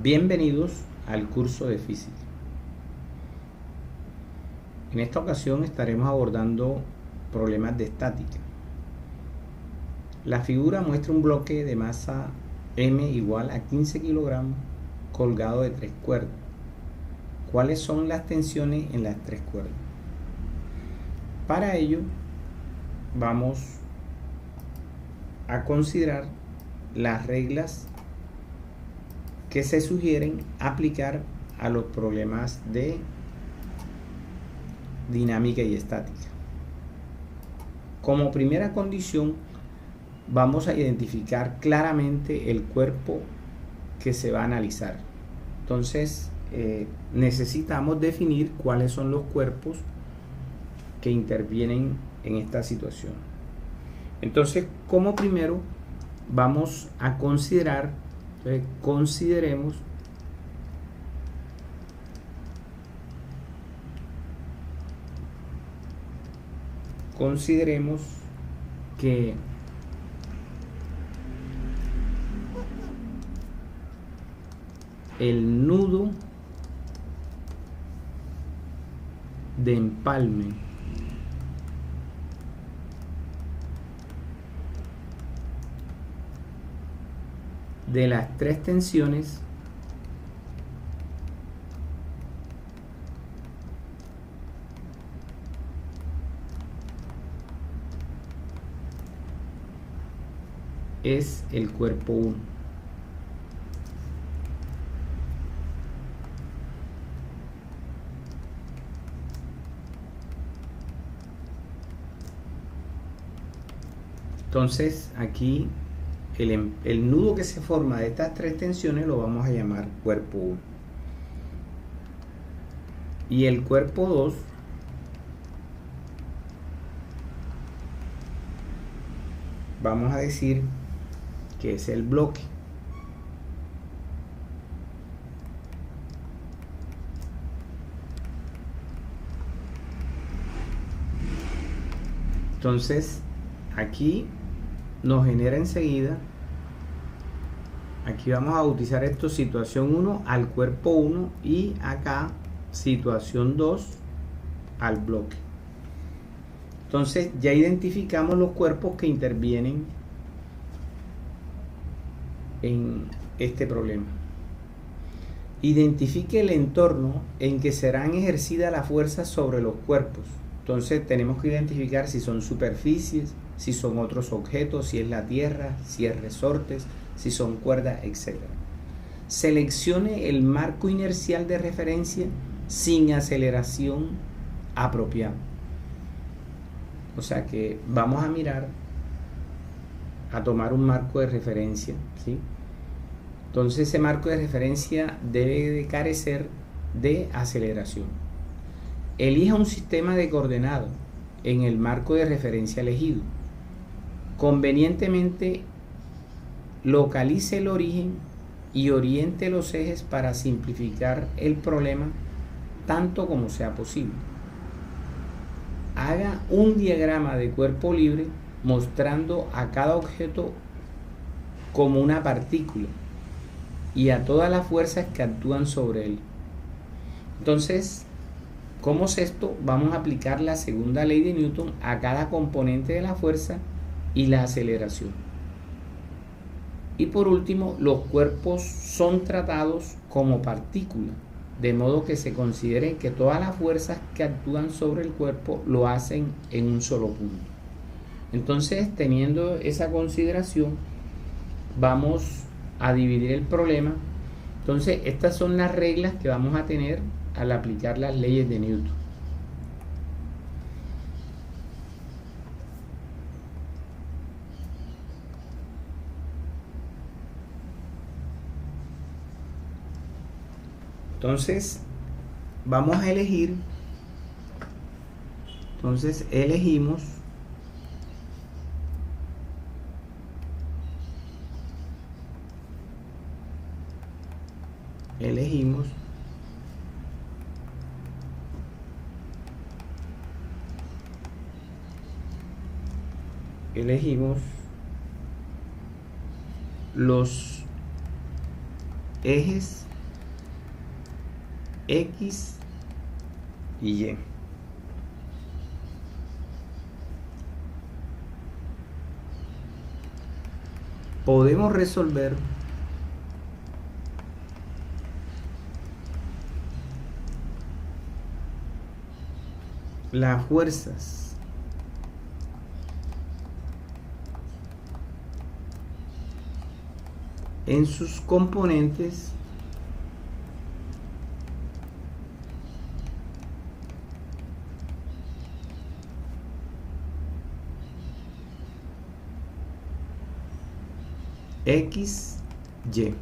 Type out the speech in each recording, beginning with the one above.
Bienvenidos al curso de física. En esta ocasión estaremos abordando problemas de estática. La figura muestra un bloque de masa M igual a 15 kilogramos colgado de 3 cuerdas. ¿Cuáles son las tensiones en las 3 cuerdas? Para ello vamos a considerar las reglas que se sugieren aplicar a los problemas de dinámica y estática. Como primera condición, vamos a identificar claramente el cuerpo que se va a analizar. Entonces, necesitamos definir cuáles son los cuerpos que intervienen en esta situación. Entonces, como primero, vamos a considerar, consideremos que el nudo de empalme de las 3 tensiones es el cuerpo 1. Entonces aquí el nudo que se forma de estas 3 tensiones lo vamos a llamar cuerpo 1. Y el cuerpo 2 vamos a decir que es el bloque. Entonces aquí nos genera enseguida, aquí vamos a bautizar esto situación 1 al cuerpo 1 y acá situación 2 al bloque. Entonces ya identificamos los cuerpos que intervienen en este problema. Identifique el entorno en que serán ejercidas las fuerzas sobre los cuerpos. Entonces tenemos que identificar si son superficies, si son otros objetos, si es la tierra, si es resortes, si son cuerdas, etc. Seleccione el marco inercial de referencia sin aceleración apropiada. O sea que vamos a mirar, a tomar un marco de referencia, ¿sí? Entonces ese marco de referencia debe de carecer de aceleración. Elija un sistema de coordenadas en el marco de referencia elegido. Convenientemente localice el origen y oriente los ejes para simplificar el problema tanto como sea posible. Haga un diagrama de cuerpo libre mostrando a cada objeto como una partícula y a todas las fuerzas que actúan sobre él. Entonces, ¿cómo es esto? Vamos a aplicar la segunda ley de Newton a cada componente de la fuerza y la aceleración. Y por último, los cuerpos son tratados como partículas, de modo que se considere que todas las fuerzas que actúan sobre el cuerpo lo hacen en un solo punto. Entonces, teniendo esa consideración, vamos a dividir el problema. Entonces, estas son las reglas que vamos a tener al aplicar las leyes de Newton. Entonces, vamos a elegir. Entonces, elegimos elegimos los ejes X y Y. Podemos resolver las fuerzas en sus componentes X, Y.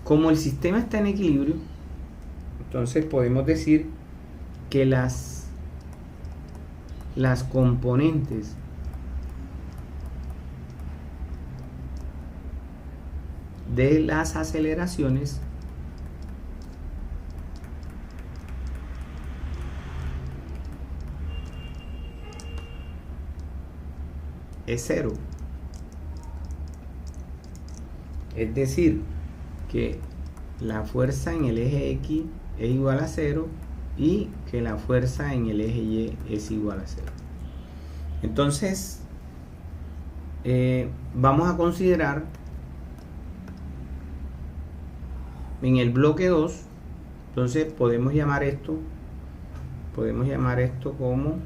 Como el sistema está en equilibrio, entonces podemos decir que las componentes de las aceleraciones es cero. Es decir, que la fuerza en el eje X es igual a 0 y que la fuerza en el eje Y es igual a 0. Entonces, vamos a considerar en el bloque 2, entonces podemos llamar esto como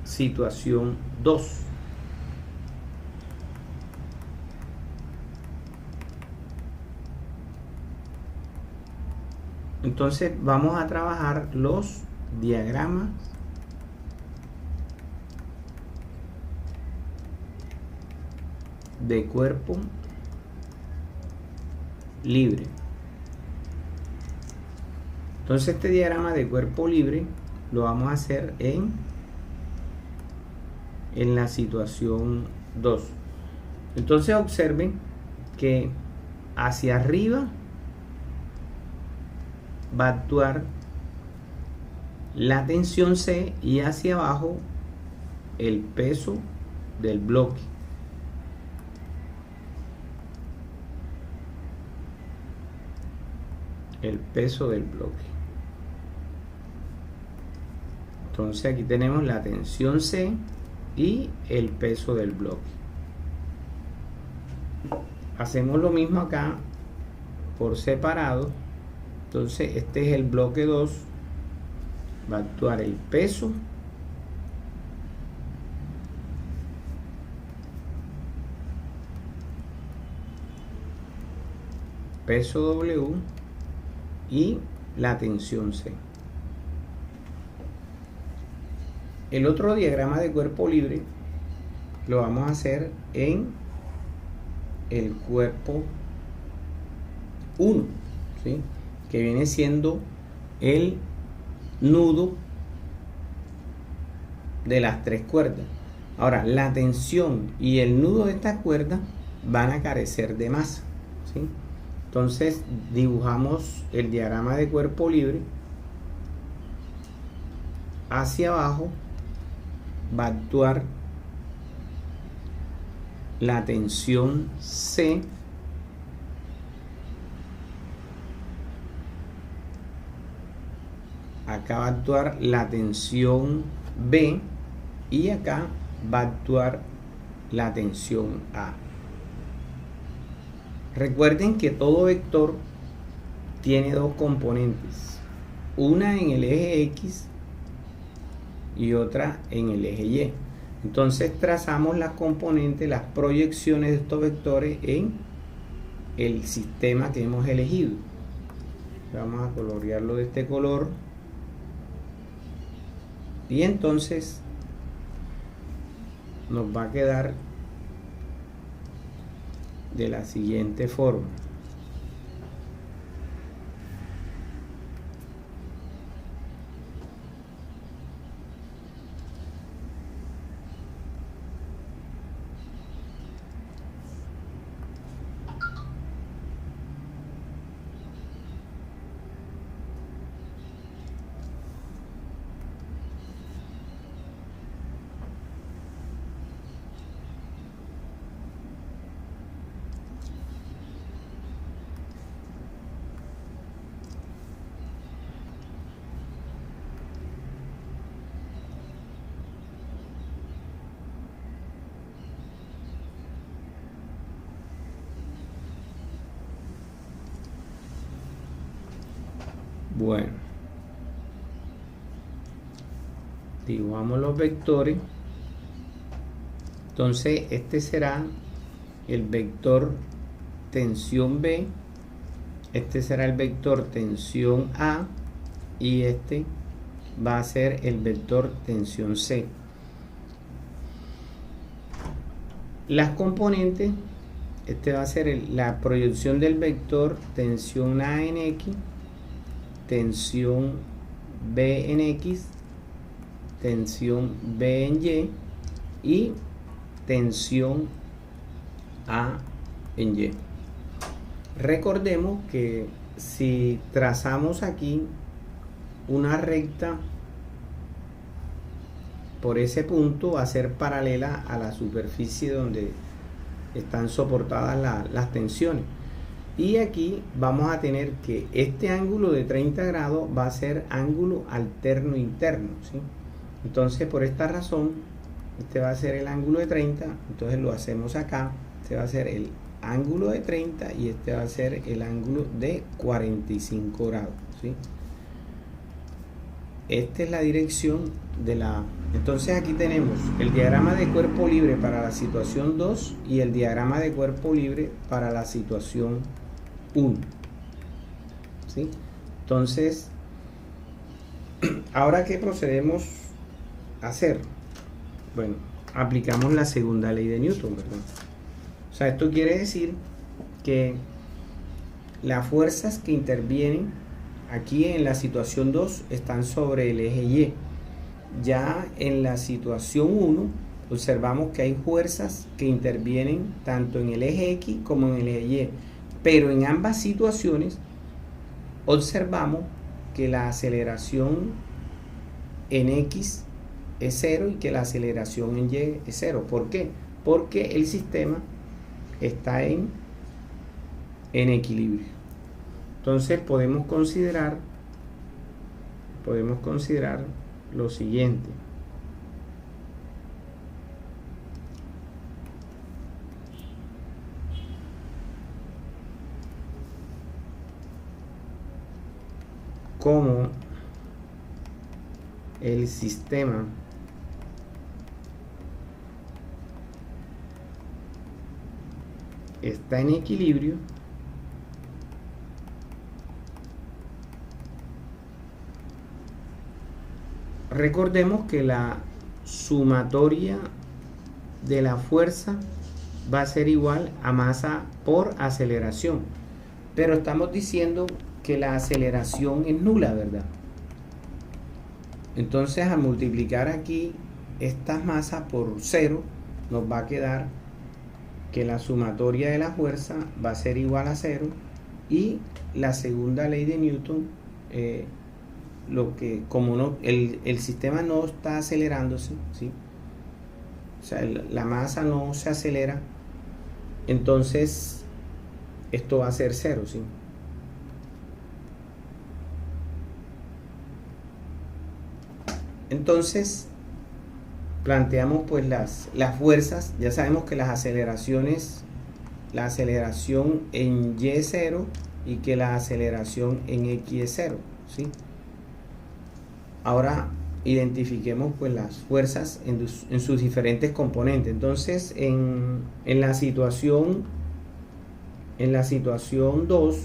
situación 2. Entonces vamos a trabajar los diagramas de cuerpo libre. Entonces este diagrama de cuerpo libre lo vamos a hacer en la situación 2. Entonces observen que hacia arriba va a actuar la tensión C y hacia abajo el peso del bloque. El peso del bloque. Entonces aquí tenemos la tensión C y el peso del bloque. Hacemos lo mismo acá por separado. Entonces este es el bloque 2. Va a actuar el peso W y la tensión C. El otro diagrama de cuerpo libre lo vamos a hacer en el cuerpo 1, ¿sí? Que viene siendo el nudo de las 3 cuerdas. Ahora, la tensión y el nudo de estas cuerdas van a carecer de masa, ¿sí? Entonces dibujamos el diagrama de cuerpo libre. Hacia abajo va a actuar la tensión C acá va a actuar la tensión B y acá va a actuar la tensión A. Recuerden que todo vector tiene dos componentes, una en el eje X y otra en el eje Y. Entonces trazamos las componentes, las proyecciones de estos vectores en el sistema que hemos elegido. Vamos a colorearlo de este color. Y entonces nos va a quedar de la siguiente forma. Bueno, dibujamos los vectores. Entonces este será el vector tensión B, este será el vector tensión A y este va a ser el vector tensión C. Las componentes, este va a ser la proyección del vector tensión A en X, tensión B en X, tensión B en Y y tensión A en Y. Recordemos que si trazamos aquí una recta por ese punto, va a ser paralela a la superficie donde están soportadas las tensiones. Y aquí vamos a tener que este ángulo de 30 grados va a ser ángulo alterno interno, ¿sí? Entonces, por esta razón, este va a ser el ángulo de 30, entonces lo hacemos acá, este va a ser el ángulo de 30 y este va a ser el ángulo de 45 grados, ¿sí? Esta es la dirección de la... Entonces aquí tenemos el diagrama de cuerpo libre para la situación 2 y el diagrama de cuerpo libre para la situación 1, ¿sí? Entonces, ahora ¿qué procedemos a hacer? Bueno, aplicamos la segunda ley de Newton, ¿verdad? O sea, esto quiere decir que las fuerzas que intervienen aquí en la situación 2 están sobre el eje Y. Ya en la situación 1 observamos que hay fuerzas que intervienen tanto en el eje X como en el eje Y. Pero en ambas situaciones observamos que la aceleración en X es 0 y que la aceleración en Y es 0. ¿Por qué? Porque el sistema está en equilibrio. Entonces podemos considerar lo siguiente. Como el sistema está en equilibrio, recordemos que la sumatoria de la fuerza va a ser igual a masa por aceleración, pero estamos diciendo que la aceleración es nula, ¿verdad? Entonces, al multiplicar aquí estas masas por 0, nos va a quedar que la sumatoria de la fuerza va a ser igual a 0 y la segunda ley de Newton, como el sistema no está acelerándose, ¿sí? O sea, la masa no se acelera, entonces esto va a ser 0, ¿sí? Entonces planteamos pues las fuerzas. Ya sabemos que las aceleraciones, la aceleración en Y es 0 y que la aceleración en X es 0, ¿sí? Ahora identifiquemos pues las fuerzas en sus diferentes componentes. Entonces en la situación 2,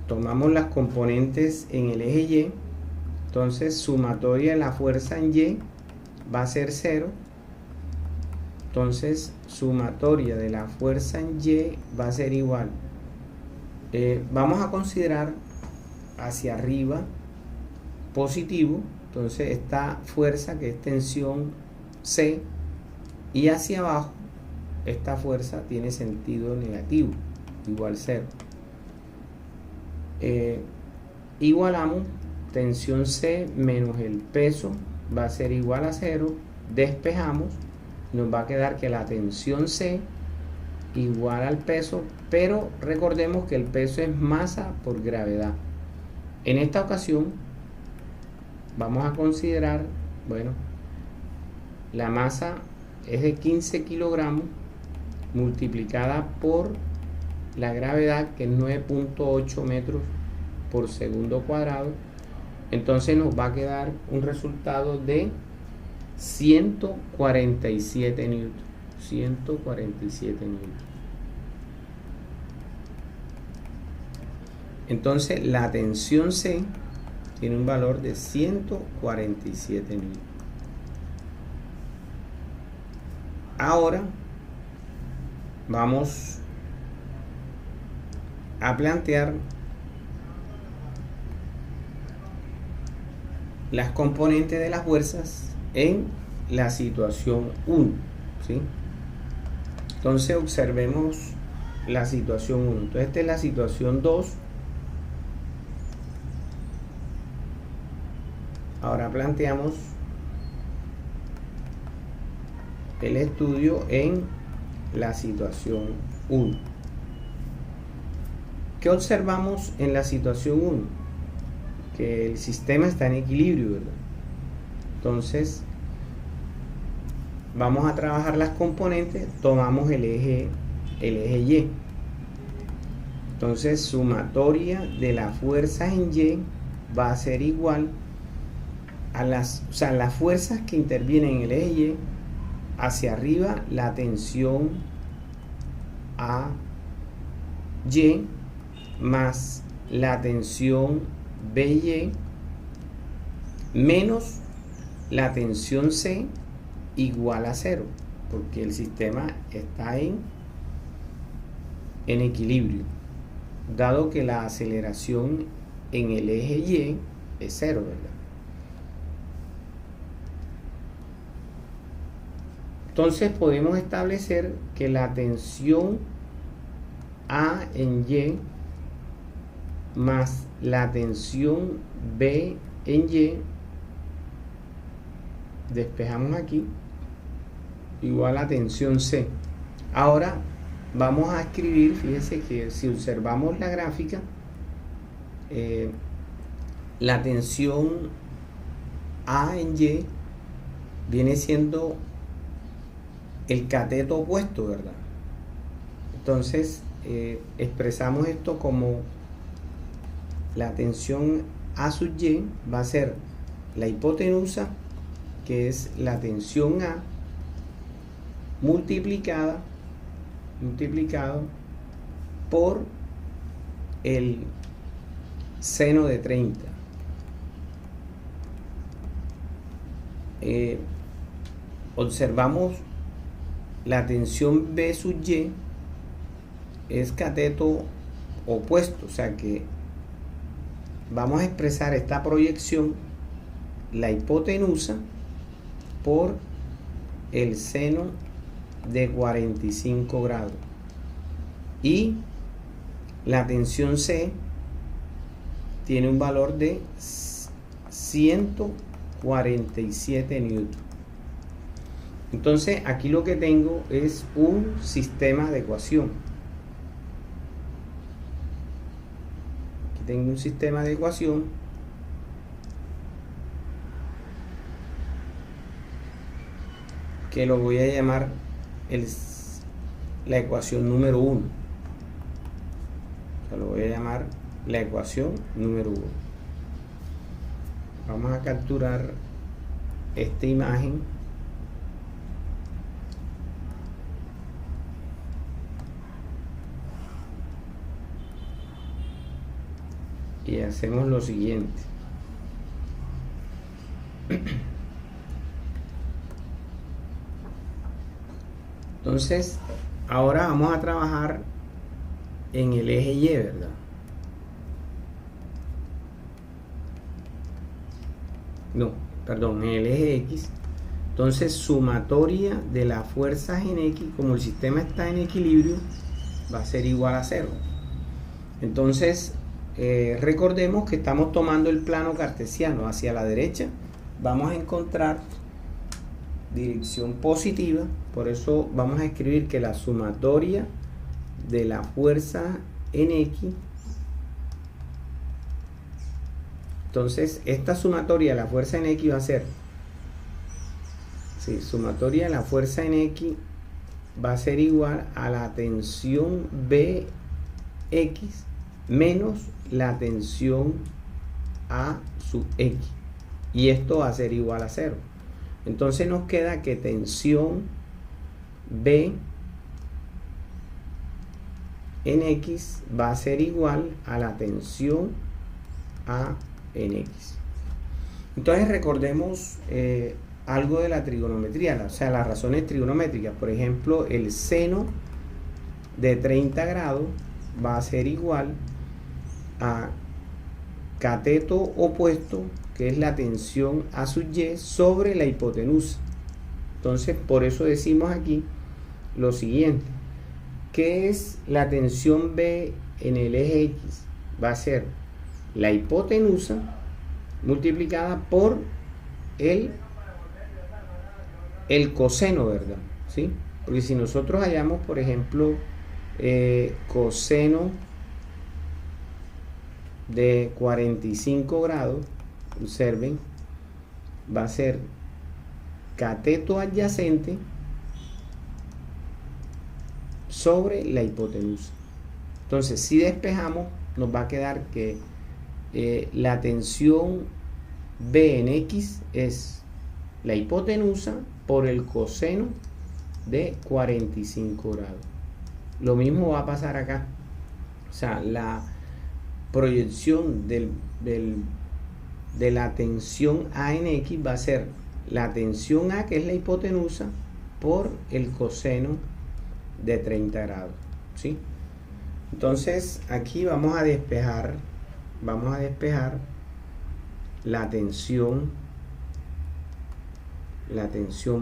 tomamos las componentes en el eje Y, entonces sumatoria de la fuerza en Y va a ser 0, entonces sumatoria de la fuerza en Y va a ser igual, vamos a considerar hacia arriba positivo, entonces esta fuerza que es tensión C, y hacia abajo esta fuerza tiene sentido negativo, igual 0. Igualamos tensión C menos el peso va a ser igual a 0, despejamos, nos va a quedar que la tensión C igual al peso, pero recordemos que el peso es masa por gravedad. En esta ocasión vamos a considerar, bueno, la masa es de 15 kilogramos multiplicada por la gravedad, que es 9.8 metros por segundo cuadrado. Entonces nos va a quedar un resultado de 147 newton. 147 newton. Entonces la tensión C tiene un valor de 147 newton. Ahora vamos a plantear las componentes de las fuerzas en la situación 1, ¿sí? Entonces observemos la situación 1. Entonces esta es la situación 2. Ahora planteamos el estudio en la situación 1. ¿Qué observamos en la situación 1? Que el sistema está en equilibrio, ¿verdad? Entonces vamos a trabajar las componentes, tomamos el eje Y. Entonces sumatoria de las fuerzas en Y va a ser igual a las fuerzas que intervienen en el eje Y. Hacia arriba la tensión AY más la tensión BY menos la tensión C igual a 0, porque el sistema está en equilibrio, dado que la aceleración en el eje Y es 0, ¿verdad? Entonces podemos establecer que la tensión A en Y más la tensión B en Y, despejamos aquí, igual a tensión C. Ahora vamos a escribir, fíjense que si observamos la gráfica, la tensión A en Y viene siendo el cateto opuesto, ¿verdad? Entonces expresamos esto como la tensión A sub Y va a ser la hipotenusa, que es la tensión A, multiplicado por el seno de 30. Observamos la tensión B sub Y es cateto opuesto, o sea que vamos a expresar esta proyección, la hipotenusa, por el seno de 45 grados. Y la tensión C tiene un valor de 147 newton. Entonces aquí lo que tengo es un sistema de ecuación. Aquí tengo un sistema de ecuación que lo voy a llamar la ecuación número 1. Lo voy a llamar la ecuación número 1. Vamos a capturar esta imagen. Y hacemos lo siguiente. Entonces, ahora vamos a trabajar en el eje Y, ¿verdad? No, perdón, en el eje X. Entonces, sumatoria de las fuerzas en X, como el sistema está en equilibrio, va a ser igual a 0. Entonces, recordemos que estamos tomando el plano cartesiano. Hacia la derecha vamos a encontrar dirección positiva, por eso vamos a escribir que la sumatoria de la fuerza en X, entonces esta sumatoria de la fuerza en X va a ser, sumatoria de la fuerza en X va a ser igual a la tensión Bx menos la tensión A sub X. Y esto va a ser igual a 0. Entonces nos queda que tensión B en X va a ser igual a la tensión A en X. Entonces recordemos algo de la trigonometría, o sea, las razones trigonométricas. Por ejemplo, el seno de 30 grados va a ser igual a cateto opuesto, que es la tensión A sub Y sobre la hipotenusa. Entonces, por eso decimos aquí lo siguiente. ¿Qué es la tensión B en el eje X? Va a ser la hipotenusa multiplicada por el coseno, ¿verdad? ¿Sí? Porque si nosotros hallamos, por ejemplo, coseno de 45 grados, observen, va a ser cateto adyacente sobre la hipotenusa. Entonces, si despejamos, nos va a quedar que la tensión B en X es la hipotenusa por el coseno de 45 grados. Lo mismo va a pasar acá. O sea, la proyección de la tensión A en X va a ser la tensión A, que es la hipotenusa, por el coseno de 30 grados. ¿Sí? Entonces, aquí vamos a despejar la tensión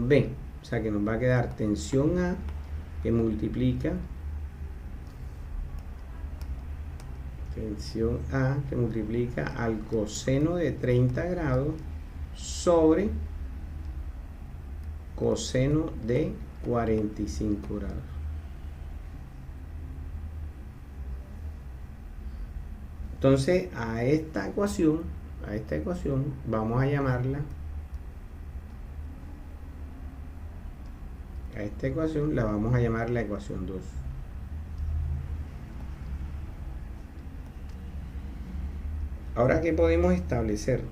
B. O sea que nos va a quedar tensión A que multiplica al coseno de 30 grados sobre coseno de 45 grados. Entonces a esta ecuación vamos a llamarla, a esta ecuación la vamos a llamar la ecuación 2. Ahora, ¿qué podemos establecer?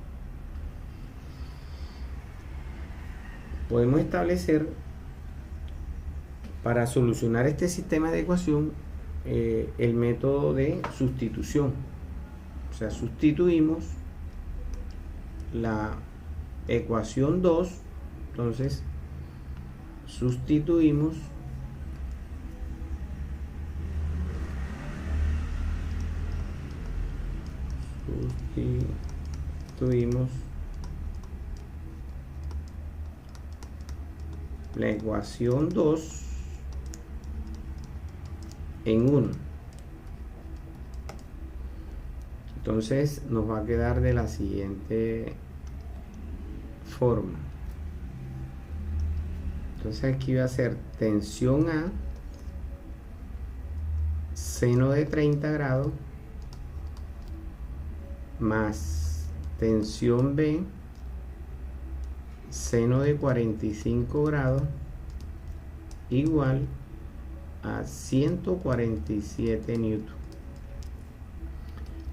Podemos establecer, para solucionar este sistema de ecuación, el método de sustitución. O sea, sustituimos la ecuación 2, entonces sustituimos la ecuación 2 en 1. Entonces nos va a quedar de la siguiente forma. Entonces aquí va a ser tensión A, seno de 30 grados, más tensión B, seno de 45 grados, igual a 147 newton.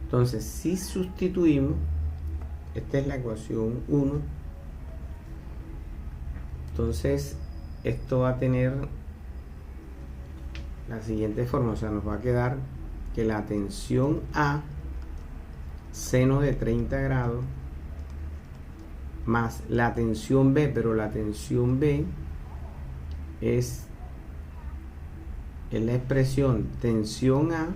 Entonces, si sustituimos, esta es la ecuación 1, entonces esto va a tener la siguiente forma. O sea, nos va a quedar que la tensión A, seno de 30 grados, más la tensión B, pero la tensión B es la expresión tensión A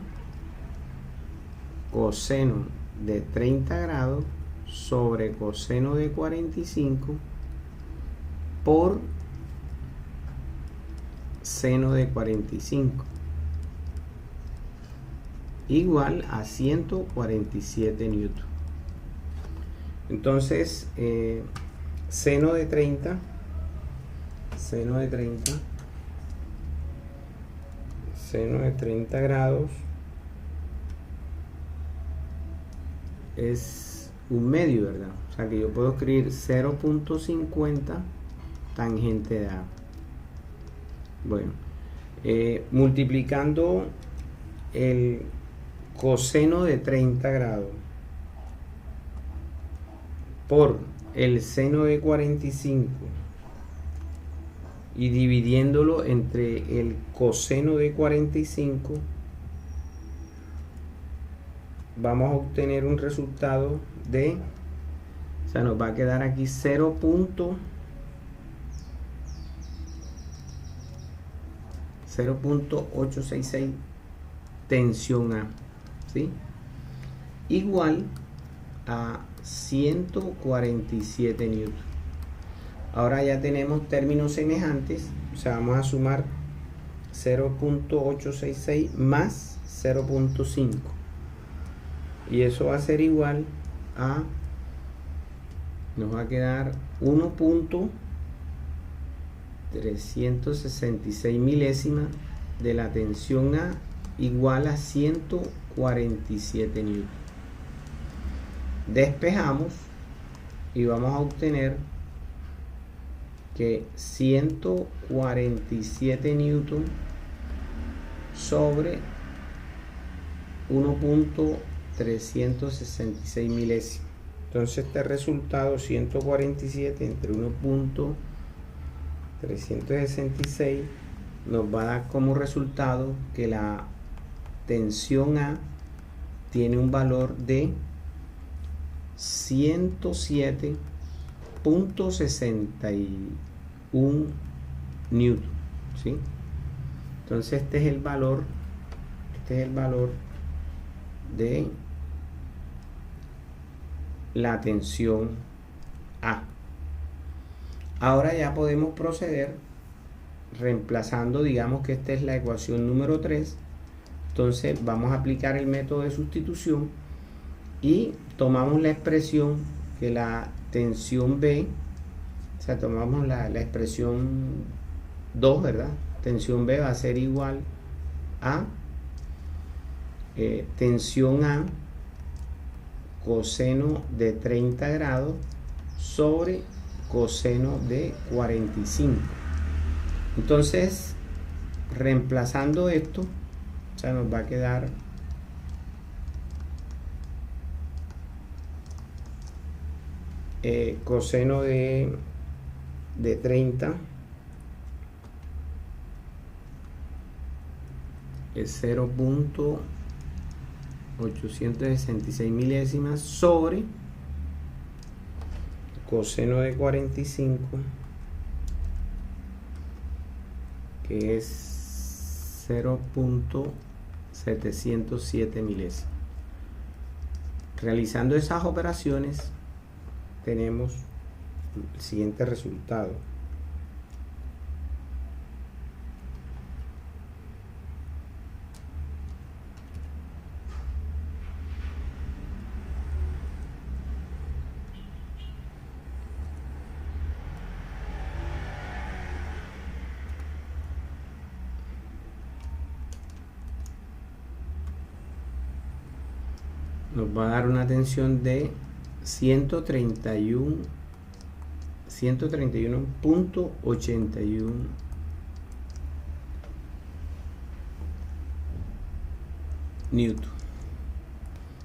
coseno de 30 grados sobre coseno de 45 por seno de 45, igual a 147 newton. Entonces, seno de 30 grados es un medio, ¿verdad? O sea que yo puedo escribir 0.50 tangente de A. Bueno, Multiplicando el coseno de 30 grados por el seno de 45 y dividiéndolo entre el coseno de 45, vamos a obtener un resultado de, o sea, nos va a quedar aquí 0.866 tensión A, ¿sí? Igual a 147 newton. Ahora ya tenemos términos semejantes, o sea, vamos a sumar 0.866 más 0.5 y eso va a ser igual a, nos va a quedar 1.366 milésimas de la tensión A igual a 147 newton. Despejamos y vamos a obtener que 147 newton sobre 1.366 milésimas. Entonces este resultado 147 entre 1.366 nos va a dar como resultado que la tensión A tiene un valor de 107.61 newton, ¿sí? Entonces este es el valor de la tensión A. Ahora ya podemos proceder reemplazando, digamos que esta es la ecuación número 3. Entonces vamos a aplicar el método de sustitución y tomamos la expresión que la tensión B, o sea, tomamos la expresión 2, ¿verdad? Tensión B va a ser igual a tensión A coseno de 30 grados sobre coseno de 45. Entonces, reemplazando esto, o sea, nos va a quedar coseno de 30 es 0.866 milésimas sobre coseno de 45, que es 0.707 milésimas. Realizando esas operaciones tenemos el siguiente resultado. Nos va a dar una tensión de 131.81 newton.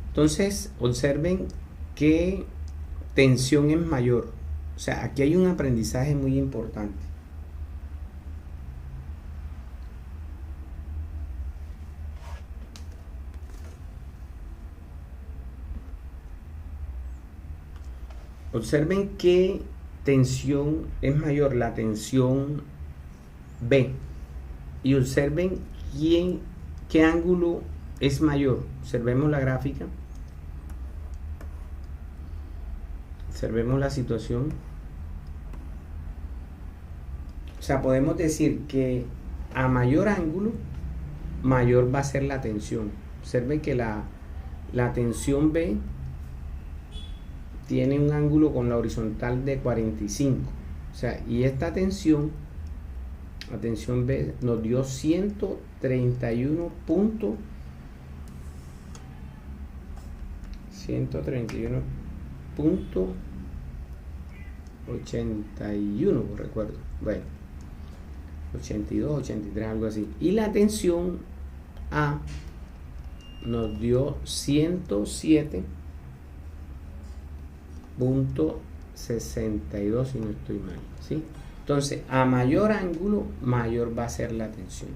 Entonces observen qué tensión es mayor. O sea, aquí hay un aprendizaje muy importante. Observen qué tensión es mayor, la tensión B. Y observen qué ángulo es mayor. Observemos la gráfica. Observemos la situación. O sea, podemos decir que a mayor ángulo, mayor va a ser la tensión. Observen que la tensión B tiene un ángulo con la horizontal de 45. O sea, y esta tensión, la tensión B, nos dio 131.81, recuerdo. Bueno, 82, 83, algo así. Y la tensión A nos dio 107.62 si no estoy mal, ¿sí? Entonces, a mayor ángulo, mayor va a ser la tensión.